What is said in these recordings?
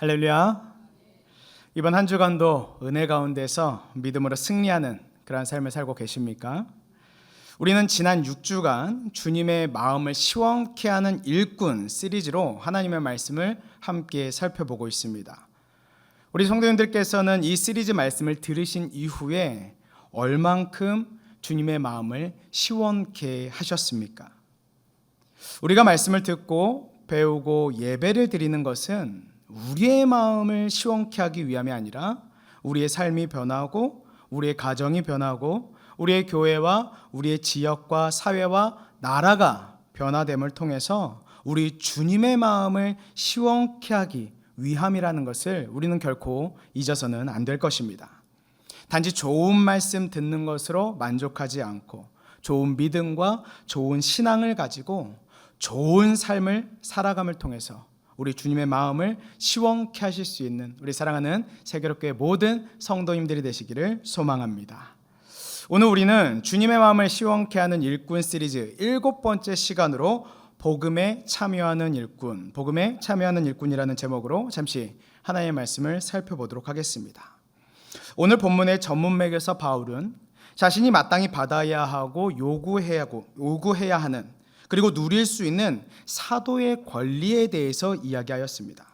할렐루야. 이번 한 주간도 은혜 가운데서 믿음으로 승리하는 그러한 삶을 살고 계십니까? 우리는 지난 6주간 주님의 마음을 시원케 하는 일꾼 시리즈로 하나님의 말씀을 함께 살펴보고 있습니다. 우리 성도님들께서는 이 시리즈 말씀을 들으신 이후에 얼만큼 주님의 마음을 시원케 하셨습니까? 우리가 말씀을 듣고 배우고 예배를 드리는 것은 우리의 마음을 시원케 하기 위함이 아니라 우리의 삶이 변하고 우리의 가정이 변하고 우리의 교회와 우리의 지역과 사회와 나라가 변화됨을 통해서 우리 주님의 마음을 시원케 하기 위함이라는 것을 우리는 결코 잊어서는 안 될 것입니다. 단지 좋은 말씀 듣는 것으로 만족하지 않고 좋은 믿음과 좋은 신앙을 가지고 좋은 삶을 살아감을 통해서 우리 주님의 마음을 시원케 하실 수 있는 우리 사랑하는 세계롭교회 모든 성도님들이 되시기를 소망합니다. 오늘 우리는 주님의 마음을 시원케 하는 일꾼 시리즈 7번째 시간으로 복음에 참여하는 일꾼, 복음에 참여하는 일꾼이라는 제목으로 잠시 하나님의 말씀을 살펴보도록 하겠습니다. 오늘 본문의 전문맥에서 바울은 자신이 마땅히 받아야 하고 요구해야 하는 그리고 누릴 수 있는 사도의 권리에 대해서 이야기하였습니다.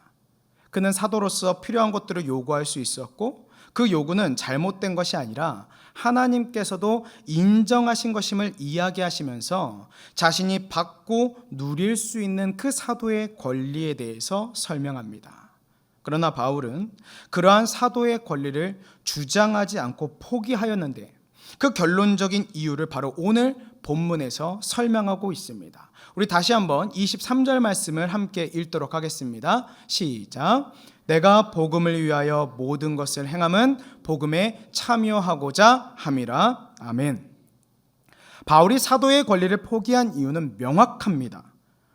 그는 사도로서 필요한 것들을 요구할 수 있었고 그 요구는 잘못된 것이 아니라 하나님께서도 인정하신 것임을 이야기하시면서 자신이 받고 누릴 수 있는 그 사도의 권리에 대해서 설명합니다. 그러나 바울은 그러한 사도의 권리를 주장하지 않고 포기하였는데 그 결론적인 이유를 바로 오늘 본문에서 설명하고 있습니다. 우리 다시 한번 23절 말씀을 함께 읽도록 하겠습니다. 시작. 내가 복음을 위하여 모든 것을 행함은 복음에 참여하고자 함이라. 아멘. 바울이 사도의 권리를 포기한 이유는 명확합니다.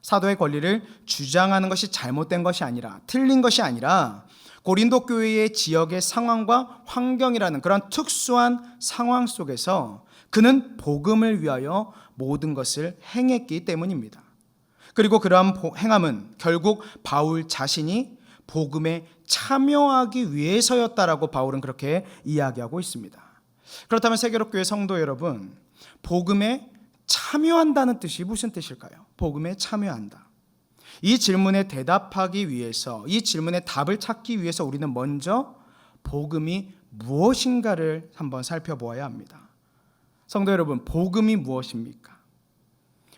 사도의 권리를 주장하는 것이 잘못된 것이 아니라 틀린 것이 아니라 고린도 교회의 지역의 상황과 환경이라는 그런 특수한 상황 속에서 그는 복음을 위하여 모든 것을 행했기 때문입니다. 그리고 그러한 행함은 결국 바울 자신이 복음에 참여하기 위해서였다라고 바울은 그렇게 이야기하고 있습니다. 그렇다면 세계롭교회 성도 여러분, 복음에 참여한다는 뜻이 무슨 뜻일까요? 복음에 참여한다. 이 질문에 대답하기 위해서, 이 질문에 답을 찾기 위해서 우리는 먼저 복음이 무엇인가를 한번 살펴보아야 합니다. 성도 여러분, 복음이 무엇입니까?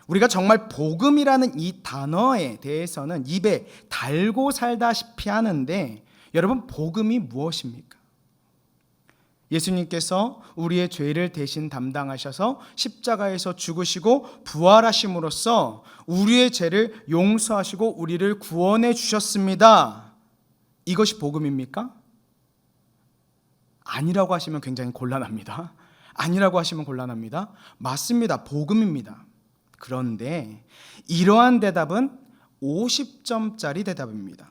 우리가 정말 복음이라는 이 단어에 대해서는 입에 달고 살다시피 하는데 여러분, 복음이 무엇입니까? 예수님께서 우리의 죄를 대신 담당하셔서 십자가에서 죽으시고 부활하심으로써 우리의 죄를 용서하시고 우리를 구원해 주셨습니다. 이것이 복음입니까? 아니라고 하시면 굉장히 곤란합니다. 아니라고 하시면 곤란합니다. 맞습니다. 복음입니다. 그런데 이러한 대답은 50점짜리 대답입니다.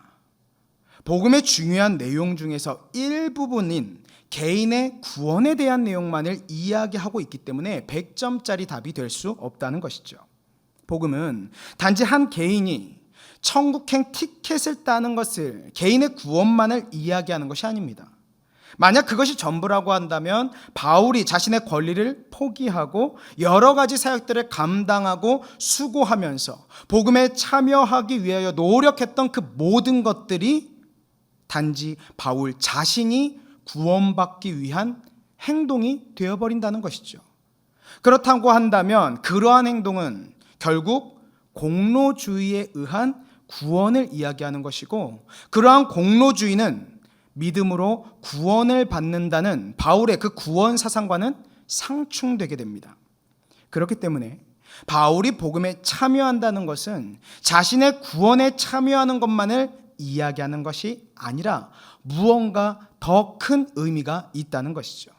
복음의 중요한 내용 중에서 일부분인 개인의 구원에 대한 내용만을 이야기하고 있기 때문에 100점짜리 답이 될 수 없다는 것이죠. 복음은 단지 한 개인이 천국행 티켓을 따는 것을, 개인의 구원만을 이야기하는 것이 아닙니다. 만약 그것이 전부라고 한다면 바울이 자신의 권리를 포기하고 여러 가지 사역들을 감당하고 수고하면서 복음에 참여하기 위하여 노력했던 그 모든 것들이 단지 바울 자신이 구원받기 위한 행동이 되어버린다는 것이죠. 그렇다고 한다면 그러한 행동은 결국 공로주의에 의한 구원을 이야기하는 것이고, 그러한 공로주의는 믿음으로 구원을 받는다는 바울의 그 구원 사상과는 상충되게 됩니다. 그렇기 때문에 바울이 복음에 참여한다는 것은 자신의 구원에 참여하는 것만을 이야기하는 것이 아니라 무언가 더 큰 의미가 있다는 것이죠.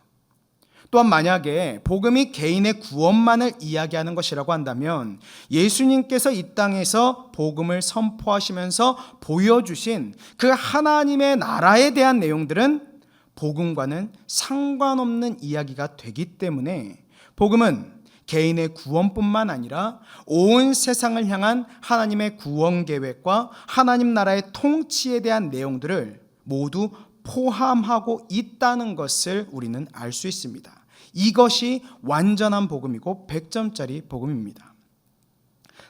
또한 만약에 복음이 개인의 구원만을 이야기하는 것이라고 한다면 예수님께서 이 땅에서 복음을 선포하시면서 보여주신 그 하나님의 나라에 대한 내용들은 복음과는 상관없는 이야기가 되기 때문에 복음은 개인의 구원뿐만 아니라 온 세상을 향한 하나님의 구원 계획과 하나님 나라의 통치에 대한 내용들을 모두 포함하고 있다는 것을 우리는 알 수 있습니다. 이것이 완전한 복음이고 100점짜리 복음입니다.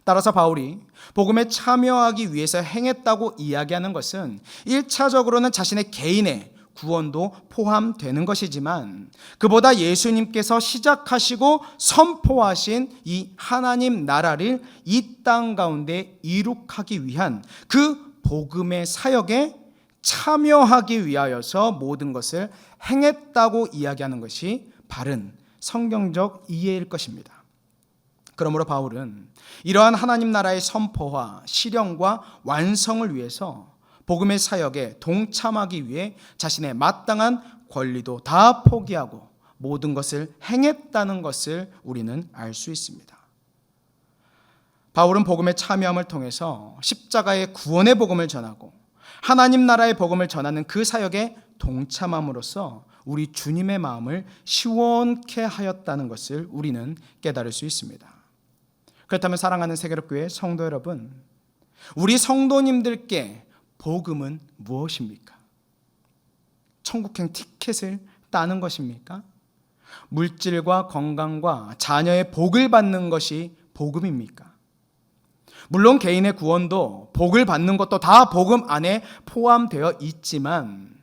따라서 바울이 복음에 참여하기 위해서 행했다고 이야기하는 것은 1차적으로는 자신의 개인의 구원도 포함되는 것이지만 그보다 예수님께서 시작하시고 선포하신 이 하나님 나라를 이 땅 가운데 이룩하기 위한 그 복음의 사역에 참여하기 위하여서 모든 것을 행했다고 이야기하는 것이 바른 성경적 이해일 것입니다. 그러므로 바울은 이러한 하나님 나라의 선포와 실현과 완성을 위해서 복음의 사역에 동참하기 위해 자신의 마땅한 권리도 다 포기하고 모든 것을 행했다는 것을 우리는 알 수 있습니다. 바울은 복음에 참여함을 통해서 십자가의 구원의 복음을 전하고 하나님 나라의 복음을 전하는 그 사역에 동참함으로써 우리 주님의 마음을 시원케 하였다는 것을 우리는 깨달을 수 있습니다. 그렇다면 사랑하는 세계롭교회 성도 여러분, 우리 성도님들께 복음은 무엇입니까? 천국행 티켓을 따는 것입니까? 물질과 건강과 자녀의 복을 받는 것이 복음입니까? 물론 개인의 구원도 복을 받는 것도 다 복음 안에 포함되어 있지만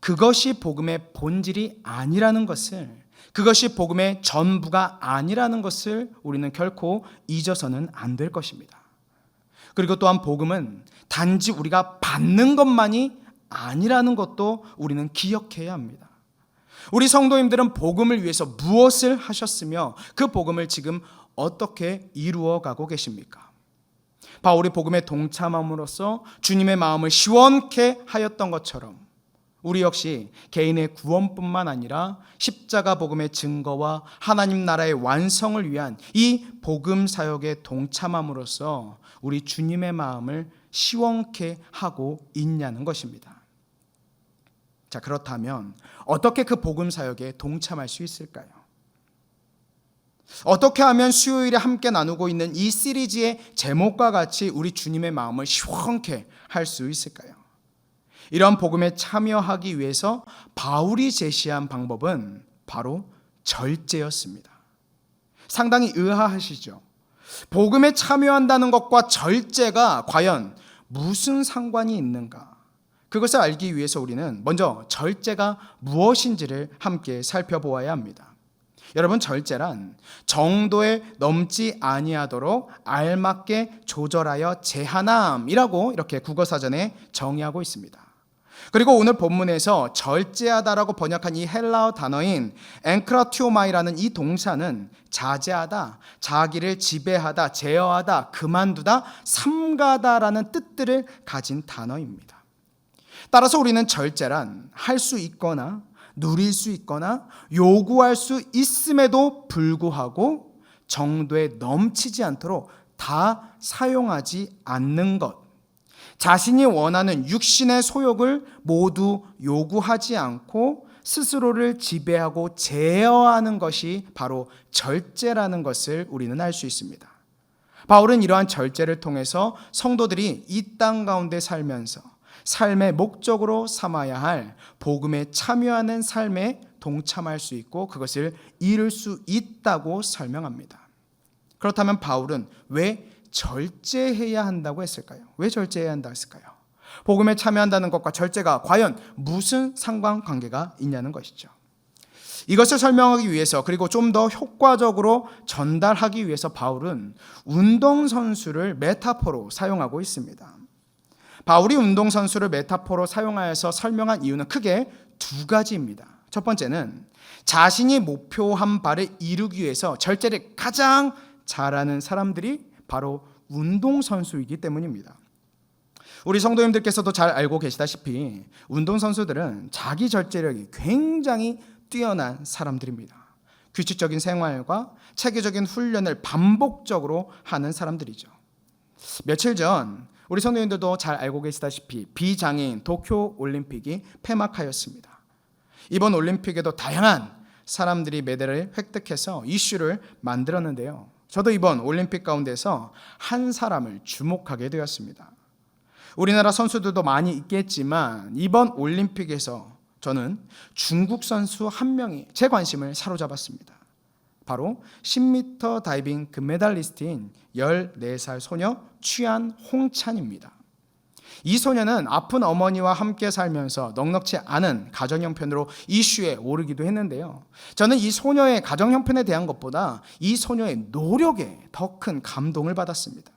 그것이 복음의 본질이 아니라는 것을, 그것이 복음의 전부가 아니라는 것을 우리는 결코 잊어서는 안 될 것입니다. 그리고 또한 복음은 단지 우리가 받는 것만이 아니라는 것도 우리는 기억해야 합니다. 우리 성도님들은 복음을 위해서 무엇을 하셨으며 그 복음을 지금 어떻게 이루어가고 계십니까? 바울이 복음에 동참함으로써 주님의 마음을 시원케 하였던 것처럼 우리 역시 개인의 구원뿐만 아니라 십자가 복음의 증거와 하나님 나라의 완성을 위한 이 복음 사역에 동참함으로써 우리 주님의 마음을 시원케 하고 있냐는 것입니다. 자, 그렇다면 어떻게 그 복음 사역에 동참할 수 있을까요? 어떻게 하면 수요일에 함께 나누고 있는 이 시리즈의 제목과 같이 우리 주님의 마음을 시원케 할 수 있을까요? 이러한 복음에 참여하기 위해서 바울이 제시한 방법은 바로 절제였습니다. 상당히 의아하시죠? 복음에 참여한다는 것과 절제가 과연 무슨 상관이 있는가? 그것을 알기 위해서 우리는 먼저 절제가 무엇인지를 함께 살펴보아야 합니다. 여러분, 절제란 정도에 넘지 아니하도록 알맞게 조절하여 제한함이라고 이렇게 국어사전에 정의하고 있습니다. 그리고 오늘 본문에서 절제하다라고 번역한 이 헬라어 단어인 엔크라티오마이라는 이 동사는 자제하다, 자기를 지배하다, 제어하다, 그만두다, 삼가다라는 뜻들을 가진 단어입니다. 따라서 우리는 절제란 할 수 있거나 누릴 수 있거나 요구할 수 있음에도 불구하고 정도에 넘치지 않도록 다 사용하지 않는 것, 자신이 원하는 육신의 소욕을 모두 요구하지 않고 스스로를 지배하고 제어하는 것이 바로 절제라는 것을 우리는 알 수 있습니다. 바울은 이러한 절제를 통해서 성도들이 이 땅 가운데 살면서 삶의 목적으로 삼아야 할 복음에 참여하는 삶에 동참할 수 있고 그것을 이룰 수 있다고 설명합니다. 그렇다면 바울은 왜 절제해야 한다고 했을까요? 왜 절제해야 한다고 했을까요? 복음에 참여한다는 것과 절제가 과연 무슨 상관관계가 있냐는 것이죠. 이것을 설명하기 위해서, 그리고 좀 더 효과적으로 전달하기 위해서 바울은 운동선수를 메타포로 사용하고 있습니다. 바울이 운동선수를 메타포로 사용하여서 설명한 이유는 크게 두 가지입니다. 첫 번째는 자신이 목표한 바를 이루기 위해서 절제를 가장 잘하는 사람들이 바로 운동선수이기 때문입니다. 우리 성도님들께서도 잘 알고 계시다시피 운동선수들은 자기 절제력이 굉장히 뛰어난 사람들입니다. 규칙적인 생활과 체계적인 훈련을 반복적으로 하는 사람들이죠. 며칠 전 우리 성도님들도 잘 알고 계시다시피 비장애인 도쿄 올림픽이 폐막하였습니다. 이번 올림픽에도 다양한 사람들이 메달을 획득해서 이슈를 만들었는데요. 저도 이번 올림픽 가운데서 한 사람을 주목하게 되었습니다. 우리나라 선수들도 많이 있겠지만 이번 올림픽에서 저는 중국 선수 한 명이 제 관심을 사로잡았습니다. 바로 10m 다이빙 금메달리스트인 14살 소녀 취안홍찬입니다. 이 소녀는 아픈 어머니와 함께 살면서 넉넉지 않은 가정 형편으로 이슈에 오르기도 했는데요. 저는 이 소녀의 가정 형편에 대한 것보다 이 소녀의 노력에 더 큰 감동을 받았습니다.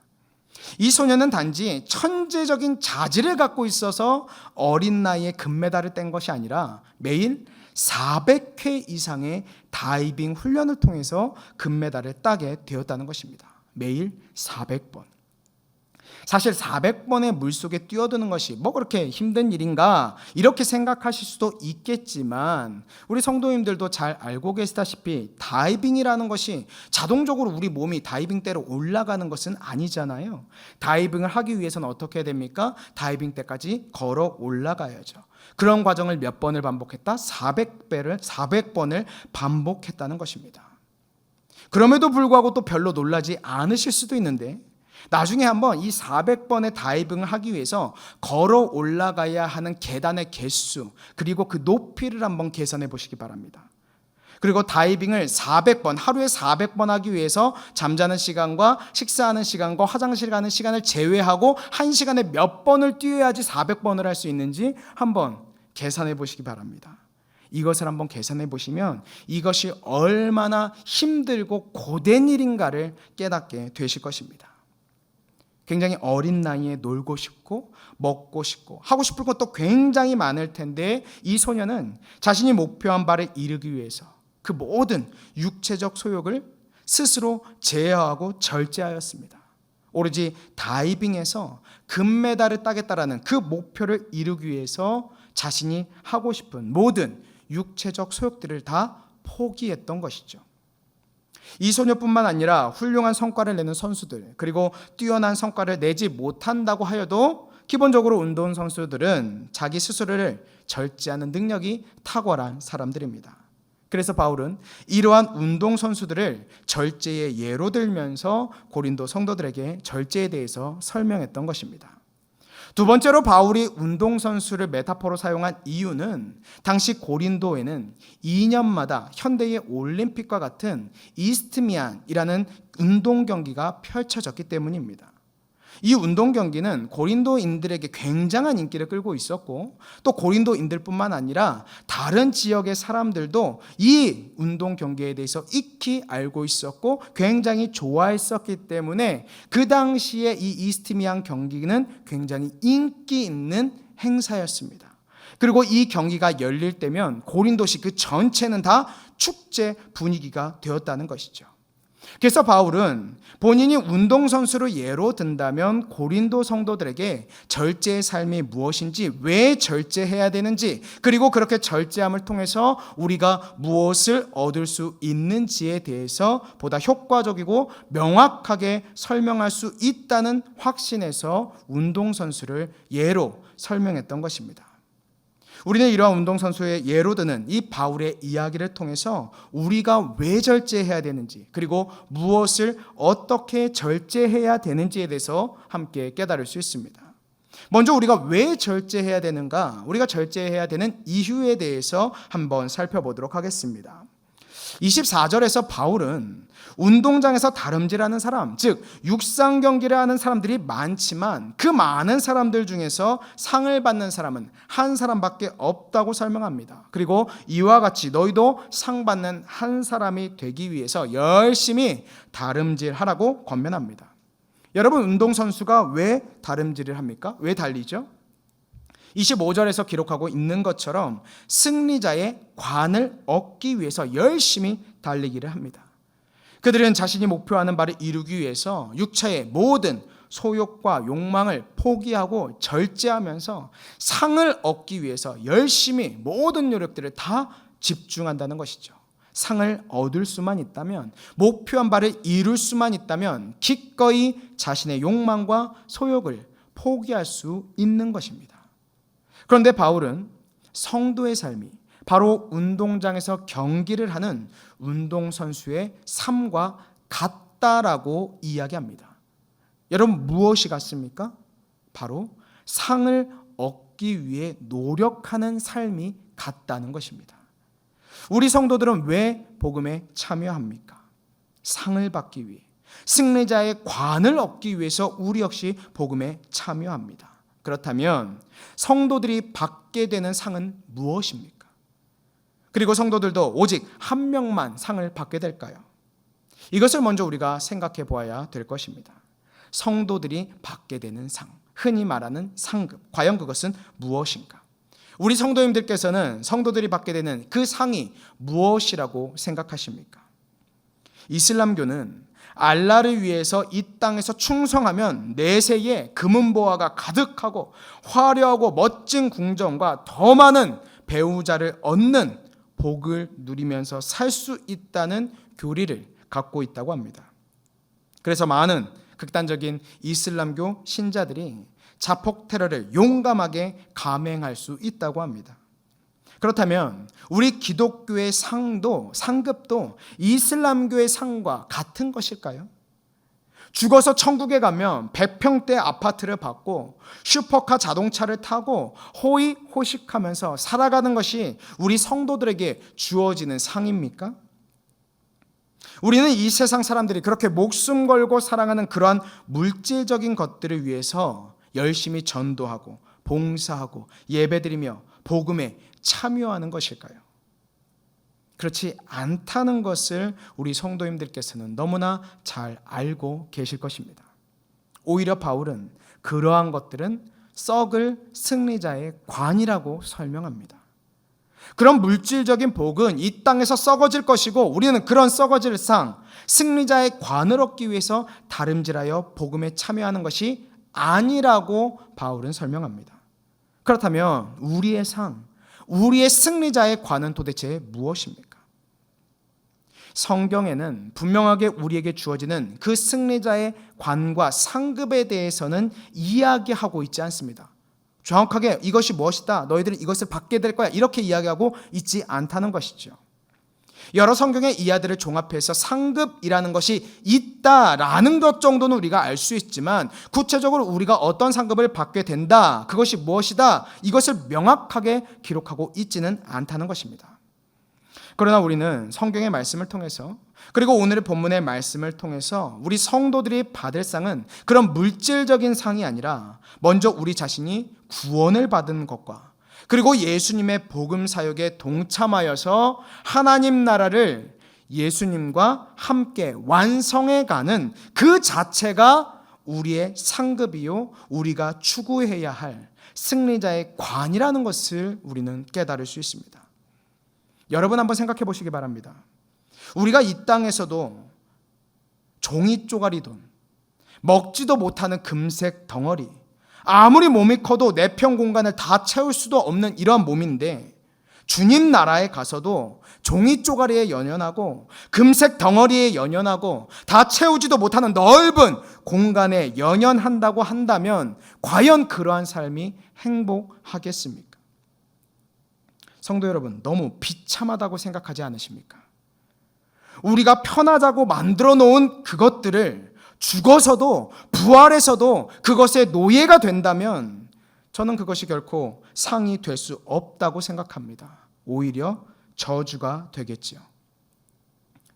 이 소녀는 단지 천재적인 자질을 갖고 있어서 어린 나이에 금메달을 뗀 것이 아니라 매일 400회 이상의 다이빙 훈련을 통해서 금메달을 따게 되었다는 것입니다. 매일 400번. 사실 400번의 물속에 뛰어드는 것이 뭐 그렇게 힘든 일인가 이렇게 생각하실 수도 있겠지만 우리 성도님들도 잘 알고 계시다시피 다이빙이라는 것이 자동적으로 우리 몸이 다이빙대로 올라가는 것은 아니잖아요. 다이빙을 하기 위해서는 어떻게 됩니까? 다이빙대까지 걸어 올라가야죠. 그런 과정을 몇 번을 반복했다? 400번을 반복했다는 것입니다. 그럼에도 불구하고 또 별로 놀라지 않으실 수도 있는데 나중에 한번 이 400번의 다이빙을 하기 위해서 걸어 올라가야 하는 계단의 개수 그리고 그 높이를 한번 계산해 보시기 바랍니다. 그리고 다이빙을 400번, 하루에 400번 하기 위해서 잠자는 시간과 식사하는 시간과 화장실 가는 시간을 제외하고 1시간에 몇 번을 뛰어야지 400번을 할 수 있는지 한번 계산해 보시기 바랍니다. 이것을 한번 계산해 보시면 이것이 얼마나 힘들고 고된 일인가를 깨닫게 되실 것입니다. 굉장히 어린 나이에 놀고 싶고 먹고 싶고 하고 싶을 것도 굉장히 많을 텐데 이 소녀는 자신이 목표한 바를 이루기 위해서 그 모든 육체적 소욕을 스스로 제어하고 절제하였습니다. 오로지 다이빙에서 금메달을 따겠다라는 그 목표를 이루기 위해서 자신이 하고 싶은 모든 육체적 소욕들을 다 포기했던 것이죠. 이 소녀뿐만 아니라 훌륭한 성과를 내는 선수들 그리고 뛰어난 성과를 내지 못한다고 하여도 기본적으로 운동선수들은 자기 스스로를 절제하는 능력이 탁월한 사람들입니다. 그래서 바울은 이러한 운동선수들을 절제의 예로 들면서 고린도 성도들에게 절제에 대해서 설명했던 것입니다. 두 번째로 바울이 운동선수를 메타포로 사용한 이유는 당시 고린도에는 2년마다 현대의 올림픽과 같은 이스트미안이라는 운동 경기가 펼쳐졌기 때문입니다. 이 운동 경기는 고린도인들에게 굉장한 인기를 끌고 있었고 또 고린도인들뿐만 아니라 다른 지역의 사람들도 이 운동 경기에 대해서 익히 알고 있었고 굉장히 좋아했었기 때문에 그 당시에 이 이스트미안 경기는 굉장히 인기 있는 행사였습니다. 그리고 이 경기가 열릴 때면 고린도시 그 전체는 다 축제 분위기가 되었다는 것이죠. 그래서 바울은 본인이 운동선수로 예로 든다면 고린도 성도들에게 절제의 삶이 무엇인지, 왜 절제해야 되는지, 그리고 그렇게 절제함을 통해서 우리가 무엇을 얻을 수 있는지에 대해서 보다 효과적이고 명확하게 설명할 수 있다는 확신에서 운동선수를 예로 설명했던 것입니다. 우리는 이러한 운동선수의 예로 드는 이 바울의 이야기를 통해서 우리가 왜 절제해야 되는지 그리고 무엇을 어떻게 절제해야 되는지에 대해서 함께 깨달을 수 있습니다. 먼저 우리가 왜 절제해야 되는가, 우리가 절제해야 되는 이유에 대해서 한번 살펴보도록 하겠습니다. 24절에서 바울은 운동장에서 다름질하는 사람, 즉 육상 경기를 하는 사람들이 많지만 그 많은 사람들 중에서 상을 받는 사람은 한 사람밖에 없다고 설명합니다. 그리고 이와 같이 너희도 상 받는 한 사람이 되기 위해서 열심히 다름질하라고 권면합니다. 여러분, 운동선수가 왜 다름질을 합니까? 왜 달리죠? 25절에서 기록하고 있는 것처럼 승리자의 관을 얻기 위해서 열심히 달리기를 합니다. 그들은 자신이 목표하는 바를 이루기 위해서 육체의 모든 소욕과 욕망을 포기하고 절제하면서 상을 얻기 위해서 열심히 모든 노력들을 다 집중한다는 것이죠. 상을 얻을 수만 있다면, 목표한 바를 이룰 수만 있다면 기꺼이 자신의 욕망과 소욕을 포기할 수 있는 것입니다. 그런데 바울은 성도의 삶이 바로 운동장에서 경기를 하는 운동선수의 삶과 같다라고 이야기합니다. 여러분, 무엇이 같습니까? 바로 상을 얻기 위해 노력하는 삶이 같다는 것입니다. 우리 성도들은 왜 복음에 참여합니까? 상을 받기 위해, 승리자의 관을 얻기 위해서 우리 역시 복음에 참여합니다. 그렇다면 성도들이 받게 되는 상은 무엇입니까? 그리고 성도들도 오직 한 명만 상을 받게 될까요? 이것을 먼저 우리가 생각해 보아야 될 것입니다. 성도들이 받게 되는 상, 흔히 말하는 상급, 과연 그것은 무엇인가? 우리 성도님들께서는 성도들이 받게 되는 그 상이 무엇이라고 생각하십니까? 이슬람교는 알라를 위해서 이 땅에서 충성하면 내세에 금은보화가 가득하고 화려하고 멋진 궁전과 더 많은 배우자를 얻는 복을 누리면서 살 수 있다는 교리를 갖고 있다고 합니다. 그래서 많은 극단적인 이슬람교 신자들이 자폭 테러를 용감하게 감행할 수 있다고 합니다. 그렇다면 우리 기독교의 상도, 상급도 이슬람교의 상과 같은 것일까요? 죽어서 천국에 가면 100평대 아파트를 받고 슈퍼카 자동차를 타고 호의호식하면서 살아가는 것이 우리 성도들에게 주어지는 상입니까? 우리는 이 세상 사람들이 그렇게 목숨 걸고 사랑하는 그러한 물질적인 것들을 위해서 열심히 전도하고 봉사하고 예배드리며 복음에 참여하는 것일까요? 그렇지 않다는 것을 우리 성도님들께서는 너무나 잘 알고 계실 것입니다. 오히려 바울은 그러한 것들은 썩을 승리자의 관이라고 설명합니다. 그런 물질적인 복은 이 땅에서 썩어질 것이고 우리는 그런 썩어질 상, 승리자의 관을 얻기 위해서 다름질하여 복음에 참여하는 것이 아니라고 바울은 설명합니다. 그렇다면 우리의 상, 우리의 승리자의 관은 도대체 무엇입니까? 성경에는 분명하게 우리에게 주어지는 그 승리자의 관과 상급에 대해서는 이야기하고 있지 않습니다. 정확하게 이것이 무엇이다, 너희들은 이것을 받게 될 거야, 이렇게 이야기하고 있지 않다는 것이죠. 여러 성경의 이야기들을 종합해서 상급이라는 것이 있다라는 것 정도는 우리가 알 수 있지만 구체적으로 우리가 어떤 상급을 받게 된다, 그것이 무엇이다, 이것을 명확하게 기록하고 있지는 않다는 것입니다. 그러나 우리는 성경의 말씀을 통해서, 그리고 오늘의 본문의 말씀을 통해서 우리 성도들이 받을 상은 그런 물질적인 상이 아니라 먼저 우리 자신이 구원을 받은 것과 그리고 예수님의 복음 사역에 동참하여서 하나님 나라를 예수님과 함께 완성해 가는 그 자체가 우리의 상급이요, 우리가 추구해야 할 승리자의 관이라는 것을 우리는 깨달을 수 있습니다. 여러분 한번 생각해 보시기 바랍니다. 우리가 이 땅에서도 종이 쪼가리 돈, 먹지도 못하는 금색 덩어리, 아무리 몸이 커도 4평 공간을 다 채울 수도 없는 이러한 몸인데 주님 나라에 가서도 종이 쪼가리에 연연하고 금색 덩어리에 연연하고 다 채우지도 못하는 넓은 공간에 연연한다고 한다면 과연 그러한 삶이 행복하겠습니까? 성도 여러분, 너무 비참하다고 생각하지 않으십니까? 우리가 편하자고 만들어 놓은 그것들을 죽어서도 부활해서도 그것의 노예가 된다면 저는 그것이 결코 상이 될 수 없다고 생각합니다. 오히려 저주가 되겠지요.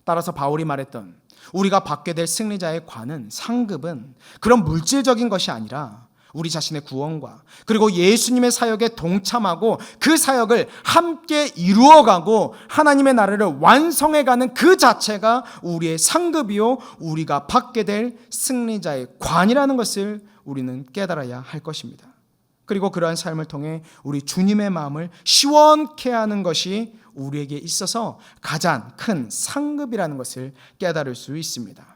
따라서 바울이 말했던 우리가 받게 될 승리자의 관은, 상급은 그런 물질적인 것이 아니라 우리 자신의 구원과 그리고 예수님의 사역에 동참하고 그 사역을 함께 이루어가고 하나님의 나라를 완성해가는 그 자체가 우리의 상급이요, 우리가 받게 될 승리자의 관이라는 것을 우리는 깨달아야 할 것입니다. 그리고 그러한 삶을 통해 우리 주님의 마음을 시원케 하는 것이 우리에게 있어서 가장 큰 상급이라는 것을 깨달을 수 있습니다.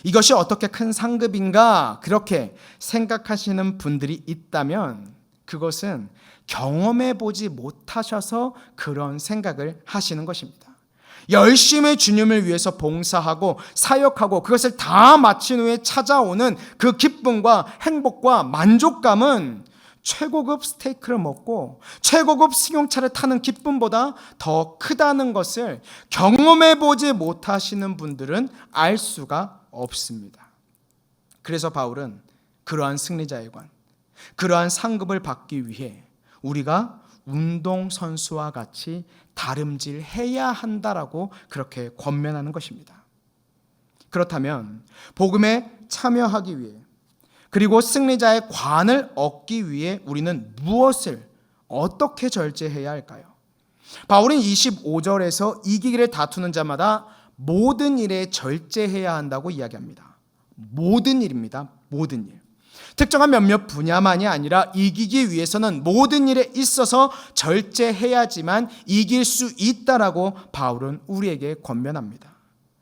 이것이 어떻게 큰 상급인가 그렇게 생각하시는 분들이 있다면 그것은 경험해 보지 못하셔서 그런 생각을 하시는 것입니다. 열심히 주님을 위해서 봉사하고 사역하고 그것을 다 마친 후에 찾아오는 그 기쁨과 행복과 만족감은 최고급 스테이크를 먹고 최고급 승용차를 타는 기쁨보다 더 크다는 것을 경험해보지 못하시는 분들은 알 수가 없습니다. 그래서 바울은 그러한 승리자의 관, 그러한 상급을 받기 위해 우리가 운동선수와 같이 다름질해야 한다라고 그렇게 권면하는 것입니다. 그렇다면 복음에 참여하기 위해, 그리고 승리자의 관을 얻기 위해 우리는 무엇을 어떻게 절제해야 할까요? 바울은 25절에서 이기기를 다투는 자마다 모든 일에 절제해야 한다고 이야기합니다. 모든 일입니다. 모든 일. 특정한 몇몇 분야만이 아니라 이기기 위해서는 모든 일에 있어서 절제해야지만 이길 수 있다라고 바울은 우리에게 권면합니다.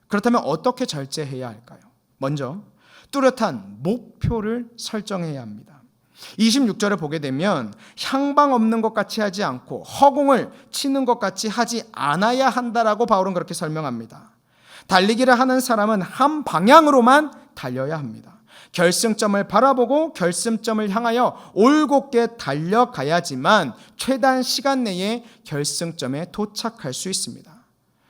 그렇다면 어떻게 절제해야 할까요? 먼저 뚜렷한 목표를 설정해야 합니다. 26절을 보게 되면 향방 없는 것 같이 하지 않고 허공을 치는 것 같이 하지 않아야 한다라고 바울은 그렇게 설명합니다. 달리기를 하는 사람은 한 방향으로만 달려야 합니다. 결승점을 바라보고 결승점을 향하여 올곧게 달려가야지만 최단 시간 내에 결승점에 도착할 수 있습니다.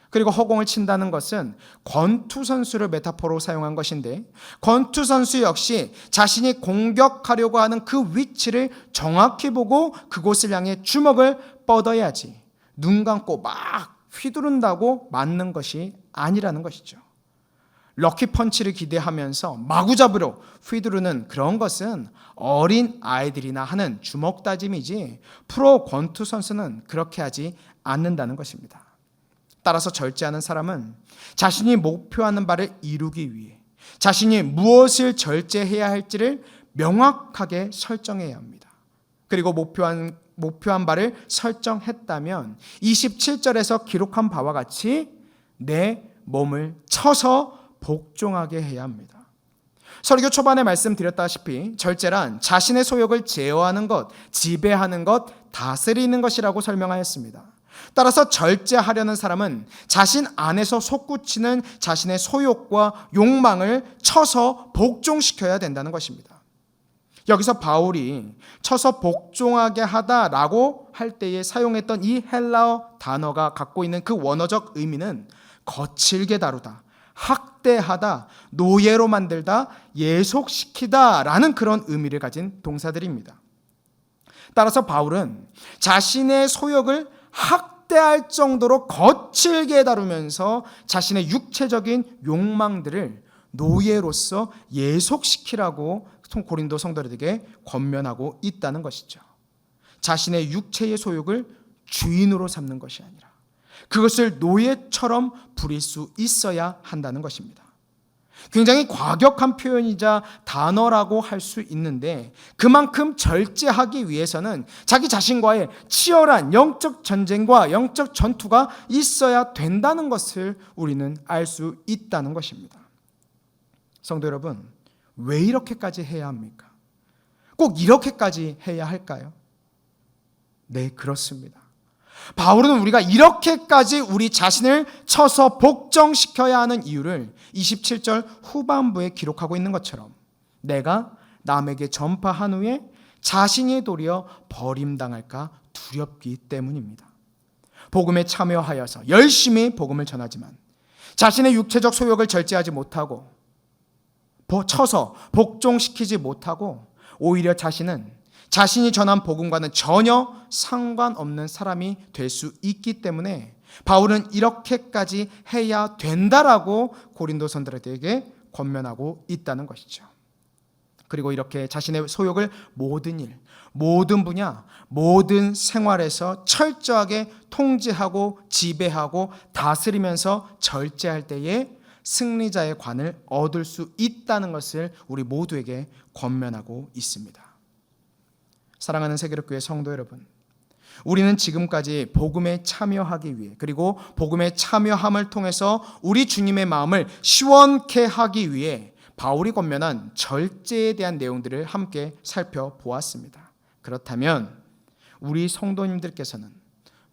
그리고 허공을 친다는 것은 권투 선수를 메타포로 사용한 것인데, 권투 선수 역시 자신이 공격하려고 하는 그 위치를 정확히 보고 그곳을 향해 주먹을 뻗어야지 눈 감고 막 휘두른다고 맞는 것이 아니라는 것이죠. 럭키펀치를 기대하면서 마구잡이로 휘두르는 그런 것은 어린 아이들이나 하는 주먹 다짐이지 프로 권투 선수는 그렇게 하지 않는다는 것입니다. 따라서 절제하는 사람은 자신이 목표하는 바를 이루기 위해 자신이 무엇을 절제해야 할지를 명확하게 설정해야 합니다. 그리고 목표한 바를 설정했다면 27절에서 기록한 바와 같이 내 몸을 쳐서 복종하게 해야 합니다. 설교 초반에 말씀드렸다시피 절제란 자신의 소욕을 제어하는 것, 지배하는 것, 다스리는 것이라고 설명하였습니다. 따라서 절제하려는 사람은 자신 안에서 솟구치는 자신의 소욕과 욕망을 쳐서 복종시켜야 된다는 것입니다. 여기서 바울이 쳐서 복종하게 하다라고 할 때에 사용했던 이 헬라어 단어가 갖고 있는 그 원어적 의미는 거칠게 다루다, 학대하다, 노예로 만들다, 예속시키다 라는 그런 의미를 가진 동사들입니다. 따라서 바울은 자신의 소욕을 학대할 정도로 거칠게 다루면서 자신의 육체적인 욕망들을 노예로서 예속시키라고 고린도 성도들에게 권면하고 있다는 것이죠. 자신의 육체의 소욕을 주인으로 삼는 것이 아니라 그것을 노예처럼 부릴 수 있어야 한다는 것입니다. 굉장히 과격한 표현이자 단어라고 할 수 있는데 그만큼 절제하기 위해서는 자기 자신과의 치열한 영적 전쟁과 영적 전투가 있어야 된다는 것을 우리는 알 수 있다는 것입니다. 성도 여러분, 왜 이렇게까지 해야 합니까? 꼭 이렇게까지 해야 할까요? 네, 그렇습니다. 바울은 우리가 이렇게까지 우리 자신을 쳐서 복종시켜야 하는 이유를 27절 후반부에 기록하고 있는 것처럼 내가 남에게 전파한 후에 자신이 도리어 버림당할까 두렵기 때문입니다. 복음에 참여하여서 열심히 복음을 전하지만 자신의 육체적 소욕을 절제하지 못하고 쳐서 복종시키지 못하고 오히려 자신이 전한 복음과는 전혀 상관없는 사람이 될 수 있기 때문에 바울은 이렇게까지 해야 된다라고 고린도 성도들에게 권면하고 있다는 것이죠. 그리고 이렇게 자신의 소욕을 모든 일, 모든 분야, 모든 생활에서 철저하게 통제하고 지배하고 다스리면서 절제할 때에 승리자의 관을 얻을 수 있다는 것을 우리 모두에게 권면하고 있습니다. 사랑하는 세계력교회 성도 여러분, 우리는 지금까지 복음에 참여하기 위해 그리고 복음에 참여함을 통해서 우리 주님의 마음을 시원케 하기 위해 바울이 권면한 절제에 대한 내용들을 함께 살펴보았습니다. 그렇다면 우리 성도님들께서는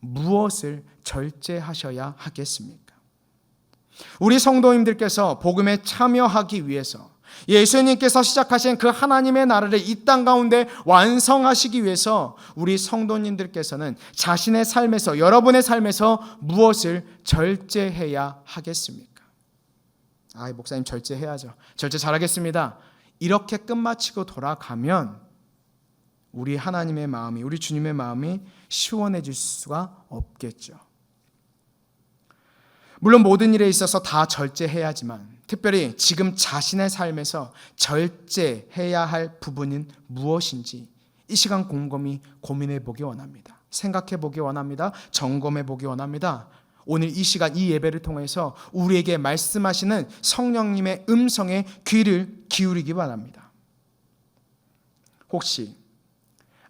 무엇을 절제하셔야 하겠습니까? 우리 성도님들께서 복음에 참여하기 위해서 예수님께서 시작하신 그 하나님의 나라를 이 땅 가운데 완성하시기 위해서 우리 성도님들께서는 자신의 삶에서, 여러분의 삶에서 무엇을 절제해야 하겠습니까? 목사님 절제해야죠. 절제 잘하겠습니다. 이렇게 끝마치고 돌아가면 우리 하나님의 마음이, 우리 주님의 마음이 시원해질 수가 없겠죠. 물론 모든 일에 있어서 다 절제해야지만 특별히 지금 자신의 삶에서 절제해야 할 부분은 무엇인지 이 시간 곰곰이 고민해 보기 원합니다. 생각해 보기 원합니다. 점검해 보기 원합니다. 오늘 이 시간, 이 예배를 통해서 우리에게 말씀하시는 성령님의 음성에 귀를 기울이기 바랍니다. 혹시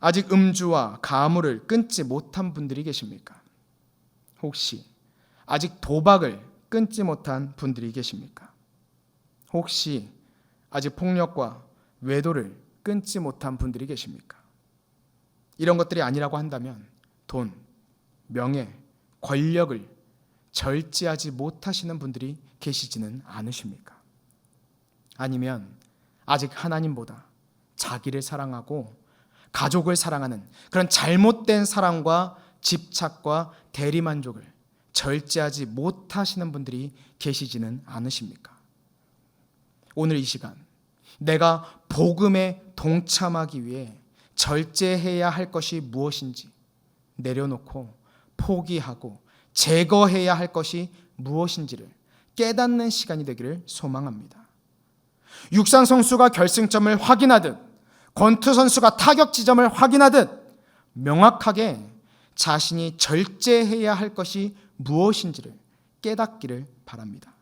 아직 음주와 가물을 끊지 못한 분들이 계십니까? 혹시 아직 도박을 끊지 못한 분들이 계십니까? 혹시 아직 폭력과 외도를 끊지 못한 분들이 계십니까? 이런 것들이 아니라고 한다면 돈, 명예, 권력을 절제하지 못하시는 분들이 계시지는 않으십니까? 아니면 아직 하나님보다 자기를 사랑하고 가족을 사랑하는 그런 잘못된 사랑과 집착과 대리만족을 절제하지 못하시는 분들이 계시지는 않으십니까? 오늘 이 시간 내가 복음에 동참하기 위해 절제해야 할 것이 무엇인지 내려놓고 포기하고 제거해야 할 것이 무엇인지를 깨닫는 시간이 되기를 소망합니다. 육상 선수가 결승점을 확인하듯 권투 선수가 타격 지점을 확인하듯 명확하게 자신이 절제해야 할 것이 무엇인지를 깨닫기를 바랍니다.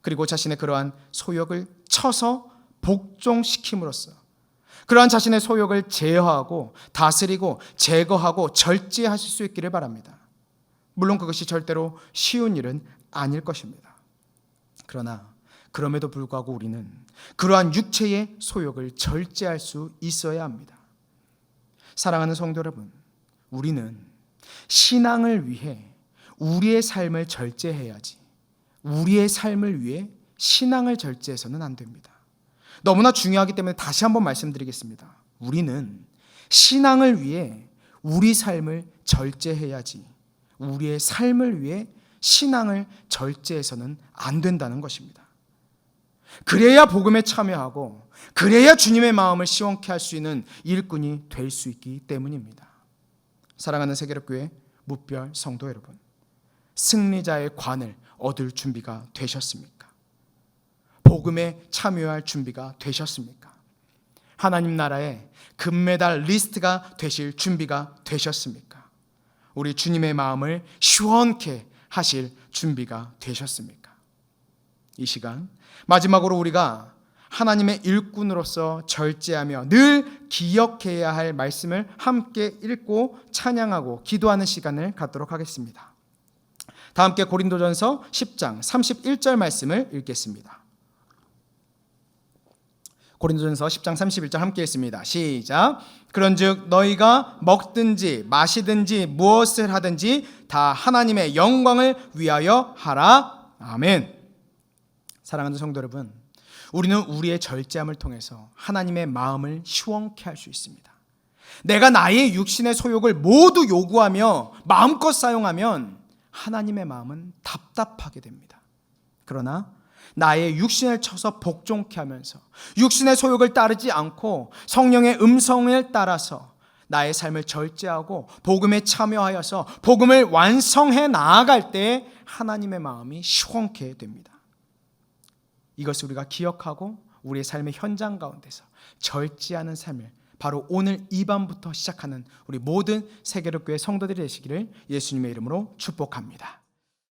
그리고 자신의 그러한 소욕을 쳐서 복종시킴으로써 그러한 자신의 소욕을 제어하고 다스리고 제거하고 절제하실 수 있기를 바랍니다. 물론 그것이 절대로 쉬운 일은 아닐 것입니다. 그러나 그럼에도 불구하고 우리는 그러한 육체의 소욕을 절제할 수 있어야 합니다. 사랑하는 성도 여러분, 우리는 신앙을 위해 우리의 삶을 절제해야지 우리의 삶을 위해 신앙을 절제해서는 안 됩니다. 너무나 중요하기 때문에 다시 한번 말씀드리겠습니다. 우리는 신앙을 위해 우리 삶을 절제해야지 우리의 삶을 위해 신앙을 절제해서는 안 된다는 것입니다. 그래야 복음에 참여하고 그래야 주님의 마음을 시원케 할 수 있는 일꾼이 될 수 있기 때문입니다. 사랑하는 세계롭교회 무별 성도 여러분, 승리자의 관을 얻을 준비가 되셨습니까? 복음에 참여할 준비가 되셨습니까? 하나님 나라의 금메달 리스트가 되실 준비가 되셨습니까? 우리 주님의 마음을 시원케 하실 준비가 되셨습니까? 이 시간 마지막으로 우리가 하나님의 일꾼으로서 절제하며 늘 기억해야 할 말씀을 함께 읽고 찬양하고 기도하는 시간을 갖도록 하겠습니다. 다 함께 고린도전서 10장 31절 말씀을 읽겠습니다. 고린도전서 10장 31절 함께 읽습니다. 시작. 그런즉 너희가 먹든지 마시든지 무엇을 하든지 다 하나님의 영광을 위하여 하라. 아멘. 사랑하는 성도 여러분, 우리는 우리의 절제함을 통해서 하나님의 마음을 시원케 할 수 있습니다. 내가 나의 육신의 소욕을 모두 요구하며 마음껏 사용하면 하나님의 마음은 답답하게 됩니다. 그러나 나의 육신을 쳐서 복종케 하면서 육신의 소욕을 따르지 않고 성령의 음성을 따라서 나의 삶을 절제하고 복음에 참여하여서 복음을 완성해 나아갈 때 하나님의 마음이 시원케 됩니다. 이것을 우리가 기억하고 우리의 삶의 현장 가운데서 절제하는 삶을 바로 오늘 이 밤부터 시작하는 우리 모든 세계롭교회 성도들이 되시기를 예수님의 이름으로 축복합니다.